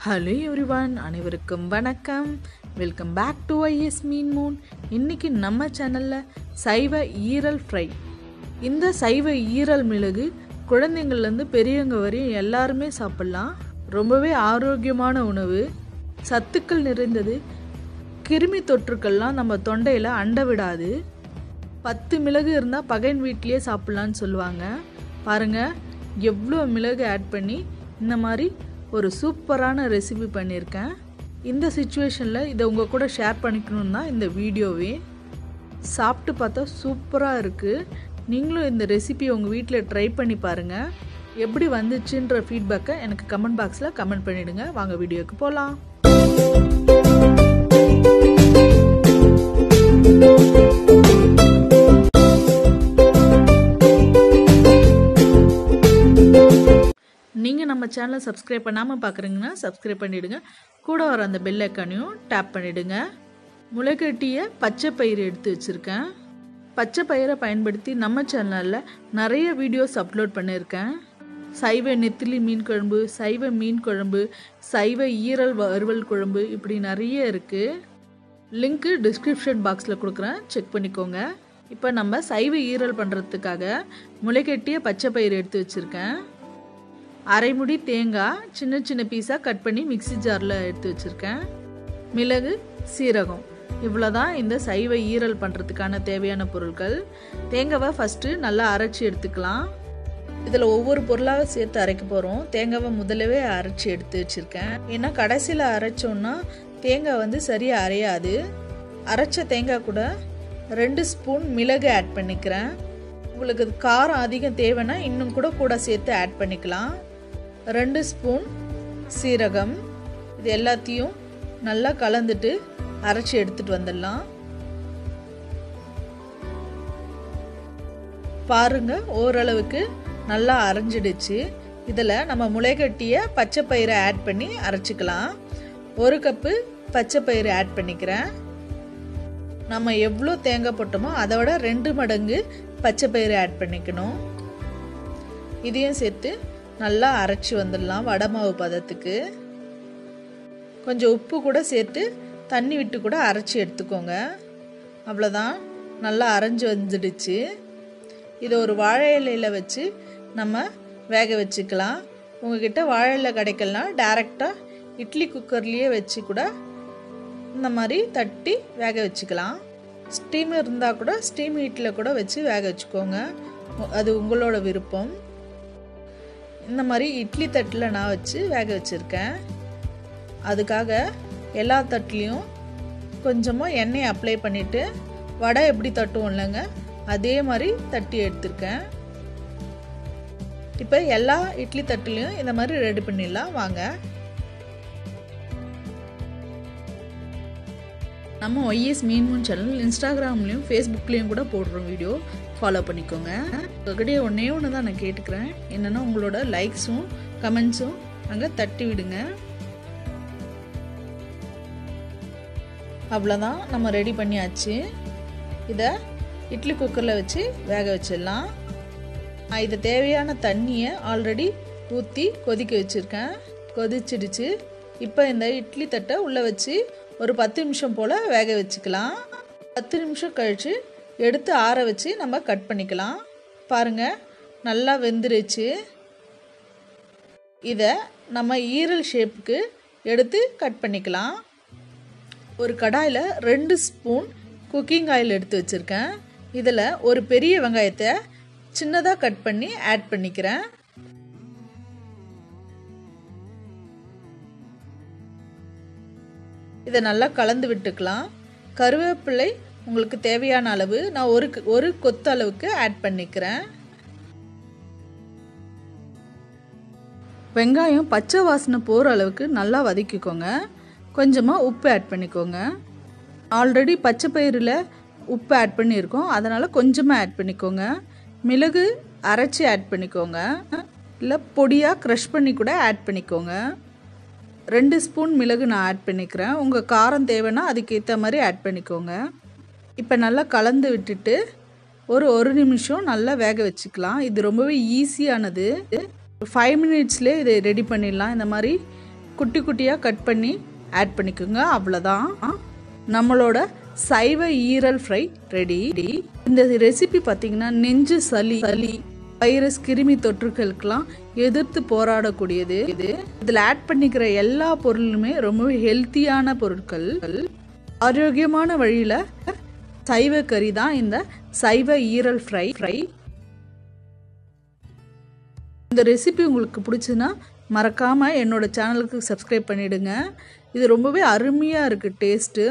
Hello everyone, அனைவருக்கும் வணக்கம். Welcome back to ஐஎஸ் மீன் மூன். இன்றைக்கி நம்ம சேனலில் சைவ ஈரல் ஃப்ரை. இந்த சைவ ஈரல் மிளகு குழந்தைங்கள்லேருந்து பெரியவங்க வரையும் எல்லாருமே சாப்பிட்லாம். ரொம்பவே ஆரோக்கியமான உணவு, சத்துக்கள் நிறைந்தது. கிருமி தொற்றுக்கள்லாம் நம்ம தொண்டையில் அண்ட விடாது. 10 மிளகு இருந்தால் பகைன் வீட்லேயே சாப்பிட்லான்னு சொல்லுவாங்க. பாருங்கள் எவ்வளோ மிளகு ஆட் பண்ணி இந்த மாதிரி ஒரு சூப்பரான ரெசிபி பண்ணியிருக்கேன். இந்த சிச்சுவேஷனில் இதை உங்கள் கூட ஷேர் பண்ணிக்கணுன்னு தான் இந்த வீடியோவே. சாப்பிட்டு பார்த்தா சூப்பராக இருக்குது. நீங்களும் இந்த ரெசிபியை உங்கள் வீட்டில் ட்ரை பண்ணி பாருங்கள். எப்படி வந்துச்சுன்ற ஃபீட்பேக்கை எனக்கு கமெண்ட் பாக்ஸில் கமெண்ட் பண்ணிவிடுங்க. வாங்க வீடியோக்கு போகலாம். நீங்கள் நம்ம சேனலை சப்ஸ்கிரைப் பண்ணாமல் பார்க்குறீங்கன்னா சப்ஸ்கிரைப் பண்ணிவிடுங்க. கூட வர அந்த பெல் ஐக்கானையும் டேப் பண்ணிவிடுங்க. முளைக்கட்டிய பச்சை பயிறு எடுத்து வச்சுருக்கேன். பச்சை பயிரை பயன்படுத்தி நம்ம சேனலில் நிறைய வீடியோஸ் அப்லோட் பண்ணியிருக்கேன். சைவ நெத்திலி மீன் குழம்பு, சைவ மீன் குழம்பு, சைவ ஈரல் வறுவல் குழம்பு, இப்படி நிறைய இருக்குது. லிங்க்கு டிஸ்கிரிப்ஷன் பாக்ஸில் கொடுக்குறேன், செக் பண்ணிக்கோங்க. இப்போ நம்ம சைவ ஈரல் பண்ணுறதுக்காக முளைக்கட்டிய பச்சை பயிறு எடுத்து வச்சுருக்கேன். அரை முடி தேங்காய் சின்ன சின்ன பீஸாக கட் பண்ணி மிக்ஸி ஜாரில் எடுத்து வச்சுருக்கேன். மிளகு, சீரகம், இவ்வளோதான் இந்த சைவ ஈரல் பண்ணுறதுக்கான தேவையான பொருட்கள். தேங்காவை ஃபஸ்ட்டு நல்லா அரைச்சி எடுத்துக்கலாம். இதில் ஒவ்வொரு பொருளாக சேர்த்து அரைக்க போகிறோம். தேங்காவை முதலவே அரைச்சி எடுத்து வச்சுருக்கேன். ஏன்னா கடைசியில் அரைச்சோன்னா தேங்காய் சரியாக அரையாது. அரைச்ச தேங்காய் கூட 2 ஸ்பூன் மிளகு ஆட் பண்ணிக்கிறேன். உங்களுக்கு காரம் அதிகம் தேவைன்னா இன்னும் கூட சேர்த்து ஆட் பண்ணிக்கலாம். 2 ஸ்பூன் சீரகம். இது எல்லாத்தையும் நல்லா கலந்துட்டு அரைச்சி எடுத்துட்டு வந்துடலாம். பாருங்க ஓரளவுக்கு நல்லா அரைஞ்சிடுச்சு. இதில் நம்ம முளைக்கட்டிய பச்சை பயிரை ஆட் பண்ணி அரைச்சிக்கலாம். 1 கப்பு பச்சை பயிறு ஆட் பண்ணிக்கிறேன். நம்ம எவ்வளோ தேங்காய் போட்டோமோ அதை விட 2 மடங்கு பச்சை பயிறு ஆட் பண்ணிக்கணும். இதையும் சேர்த்து நல்லா அரைச்சி வந்துடலாம் வடை மாவு பதத்துக்கு. கொஞ்சம் உப்பு கூட சேர்த்து தண்ணி விட்டு கூட அரைச்சி எடுத்துக்கோங்க. அவ்வளோதான், நல்லா அரைஞ்சி வந்துடுச்சு. இதை ஒரு வாழை இலையில் வச்சு நம்ம வேக வச்சுக்கலாம். உங்ககிட்ட வாழை இலை கிடைக்கலனா டைரெக்டாக இட்லி குக்கர்லேயே வச்சு கூட இந்த மாதிரி தட்டி வேக வச்சுக்கலாம். ஸ்டீம் இருந்தால் கூட ஸ்டீம் ஹீட்டில் கூட வச்சு வேக வச்சுக்கோங்க, அது உங்களோட விருப்பம். இந்த மாதிரி இட்லி தட்டில் நான் வச்சு வேக வச்சுருக்கேன். அதுக்காக எல்லா தட்டுலேயும் கொஞ்சமாக எண்ணெய் அப்ளை பண்ணிவிட்டு வடை எப்படி தட்டுவோம் இல்லைங்க, அதே மாதிரி தட்டி எடுத்துருக்கேன். இப்போ எல்லா இட்லி தட்டுலேயும் இந்த மாதிரி ரெடி பண்ணிடலாம் வாங்க. நம்ம ஒய்எஸ் மீன் மூன் சேனல் இன்ஸ்டாகிராம்லேயும் ஃபேஸ்புக்லேயும் கூட போடுறோம் வீடியோ, ஃபாலோ பண்ணிக்கோங்க. உங்கள்கிட்டயே ஒன்று தான் நான் கேட்டுக்கிறேன், என்னென்னா உங்களோட லைக்ஸும் கமெண்ட்ஸும் அங்கே தட்டி விடுங்க. அவ்வளோதான், நம்ம ரெடி பண்ணியாச்சு. இதை இட்லி குக்கரில் வச்சு வேக வச்சிடலாம். இது தேவையான தண்ணியை ஆல்ரெடி ஊற்றி கொதிக்க வச்சுருக்கேன். கொதிச்சிடுச்சு. இப்போ இந்த இட்லி தட்டை உள்ளே வச்சு ஒரு 10 நிமிஷம் போல் வேக வச்சுக்கலாம். 10 நிமிஷம் கழித்து எடுத்து ஆற வச்சு நம்ம கட் பண்ணிக்கலாம். பாருங்கள் நல்லா வெந்துருச்சு. இதை நம்ம ஈரல் ஷேப்புக்கு எடுத்து கட் பண்ணிக்கலாம். ஒரு கடாயில் 2 ஸ்பூன் குக்கிங் ஆயில் எடுத்து வச்சுருக்கேன். இதில் ஒரு பெரிய வெங்காயத்தை சின்னதாக கட் பண்ணி ஆட் பண்ணிக்கிறேன். இதை நல்லா கலந்து விட்டுக்கலாம். கருவேப்பிலை உங்களுக்கு தேவையான அளவு நான் ஒரு கொத்து அளவுக்கு ஆட் பண்ணிக்கிறேன். வெங்காயம் பச்சை வாசனை போகிற அளவுக்கு நல்லா வதக்கிக்கோங்க. கொஞ்சமாக உப்பு ஆட் பண்ணிக்கோங்க. ஆல்ரெடி பச்சை பயிரில் உப்பு ஆட் பண்ணியிருக்கோம், அதனால் கொஞ்சமாக ஆட் பண்ணிக்கோங்க. மிளகு அரைச்சி ஆட் பண்ணிக்கோங்க, இல்லை பொடியாக க்ரஷ் பண்ணி கூட ஆட் பண்ணிக்கோங்க. 2 ஸ்பூன் மிளகு நான் ஆட் பண்ணிக்கிறேன். உங்கள் காரம் தேவைன்னா அதுக்கேற்ற மாதிரி ஆட் பண்ணிக்கோங்க. இப்போ நல்லா கலந்து விட்டுட்டு ஒரு நிமிஷம் நல்லா வேக வச்சுக்கலாம். இது ரொம்பவே ஈஸியானது. 5 மினிட்ஸ்லேயே இதை ரெடி பண்ணிடலாம். இந்த மாதிரி குட்டி குட்டியாக கட் பண்ணி ஆட் பண்ணிக்கோங்க. அவ்வளோதான், நம்மளோட சைவ ஈரல் ஃப்ரை ரெடி. இந்த ரெசிபி பார்த்தீங்கன்னா நெஞ்சு சளி, வைரஸ், கிருமி தொற்றுகளுக்கெல்லாம் எதிர்த்து போராடக்கூடியது. இதில் ஆட் பண்ணிக்கிற எல்லா பொருளுமே ரொம்பவே ஹெல்த்தியான பொருட்கள். ஆரோக்கியமான வழியில் சைவ கறி தான் இந்த சைவ ஈரல் ஃப்ரை. இந்த ரெசிபி உங்களுக்கு பிடிச்சுன்னா மறக்காமல் என்னோட சேனலுக்கு சப்ஸ்கிரைப் பண்ணிவிடுங்க. இது ரொம்பவே அருமையாக இருக்குது டேஸ்ட்டு.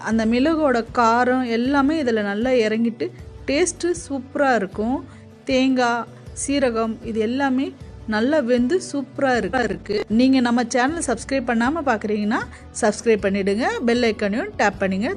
அந்த மிளகோட காரம் எல்லாமே இதில் நல்லா இறங்கிட்டு டேஸ்ட்டு சூப்பராக இருக்கும். தேங்காய், சீரகம் இது எல்லாமே நல்லா வெந்து சூப்பராக இருக்குது. நீங்கள் நம்ம சேனலை சப்ஸ்கிரைப் பண்ணாமல் பார்க்குறீங்கன்னா சப்ஸ்கிரைப் பண்ணிவிடுங்க. பெல் ஐக்கானையும் டேப் பண்ணிங்க.